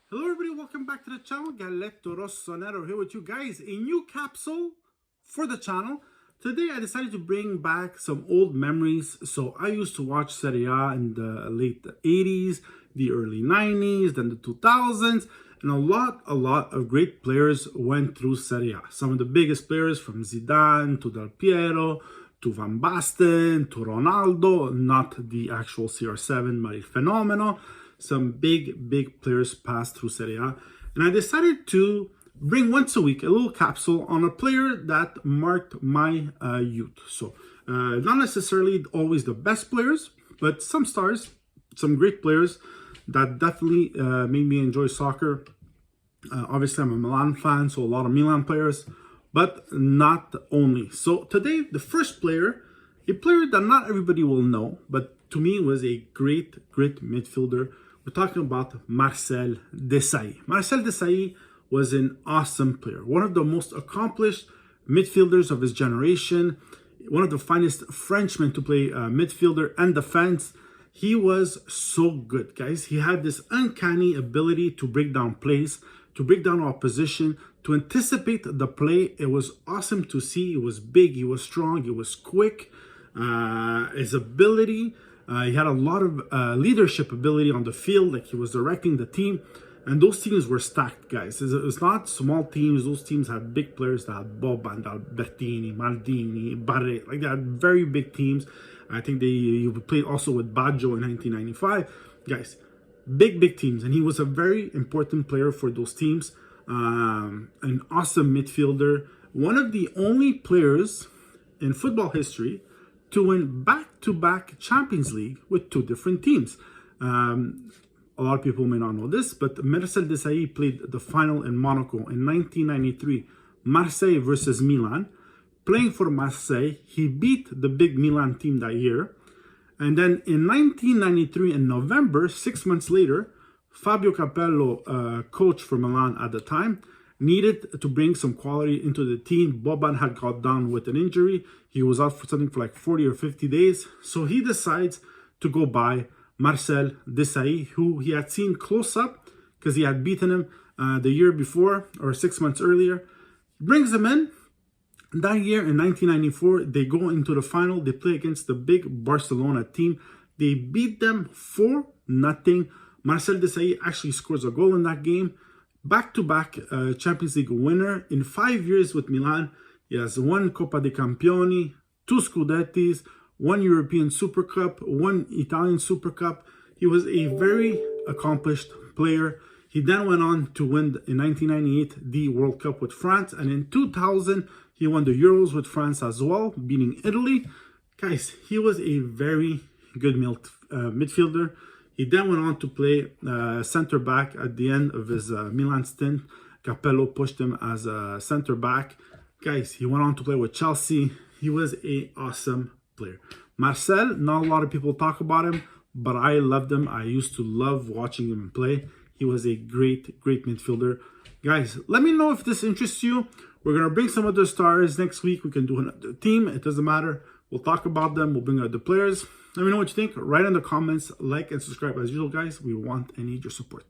Hello everybody, welcome back to the channel. Galletto, Rossonero here with you guys. A new capsule for the channel. Today I decided to bring back some old memories. So I used to watch Serie A in the late 80s, the early 90s, then the 2000s. And a lot of great players went through Serie A. Some of the biggest players, from Zidane to Del Piero to Van Basten to Ronaldo, not the actual CR7 but il fenomeno. Some big players passed through Serie A, and I decided to bring once a week a little capsule on a player that marked my youth. So not necessarily always the best players, but some stars, some great players that definitely made me enjoy soccer. Obviously I'm a Milan fan, so a lot of Milan players, but not only. So today, the first player, a player that not everybody will know, but to me was a great midfielder. We're talking about Marcel Desailly. Marcel Desailly was an awesome player, one of the most accomplished midfielders of his generation, one of the finest Frenchmen to play midfielder and defense. He was so good, guys. He had this uncanny ability to break down plays, to break down opposition, to anticipate the play. It was awesome to see. He was big, he was strong, he was quick. His ability, he had a lot of leadership ability on the field, like he was directing the team, and those teams were stacked, guys. It's not small teams. Those teams had big players. That had Boban, Albertini, Maldini, Barre, like they had very big teams. I think he played also with Baggio in 1995. Guys, big teams, and he was a very important player for those teams. An awesome midfielder, one of the only players in football history to win back-to-back Champions League with two different teams. A lot of people may not know this, but Marcel Desailly played the final in Monaco in 1993, Marseille versus Milan. Playing for Marseille, he beat the big Milan team that year. And then in 1993, in November, 6 months later, Fabio Capello, coach for Milan at the time, needed to bring some quality into the team. Boban had got down with an injury. He was out for something for like 40 or 50 days. So he decides to go buy Marcel Desailly, who he had seen close up because he had beaten him the year before or 6 months earlier. Brings him in. That year in 1994, they go into the final. They play against the big Barcelona team. They beat them 4-0. Marcel Desailly actually scores a goal in that game. Back-to-back Champions League winner. In 5 years with Milan, he has one Coppa dei Campioni, 2 Scudettis, 1 European Super Cup, 1 Italian Super Cup. He was a very accomplished player. He then went on to win in 1998 the World Cup with France, and in 2000 he won the Euros with France as well, beating Italy. Guys, he was a very good midfielder. He then went on to play center back at the end of his Milan stint. Capello pushed him as a center back. Guys, he went on to play with Chelsea. He was an awesome player. Marcel, not a lot of people talk about him, but I loved him. I used to love watching him play. He was a great midfielder. Guys, let me know if this interests you. We're going to bring some other stars next week. We can do another team. It doesn't matter. We'll talk about them. We'll bring other players. Let me know what you think. Write in the comments, like and subscribe as usual, guys. We want and need your support.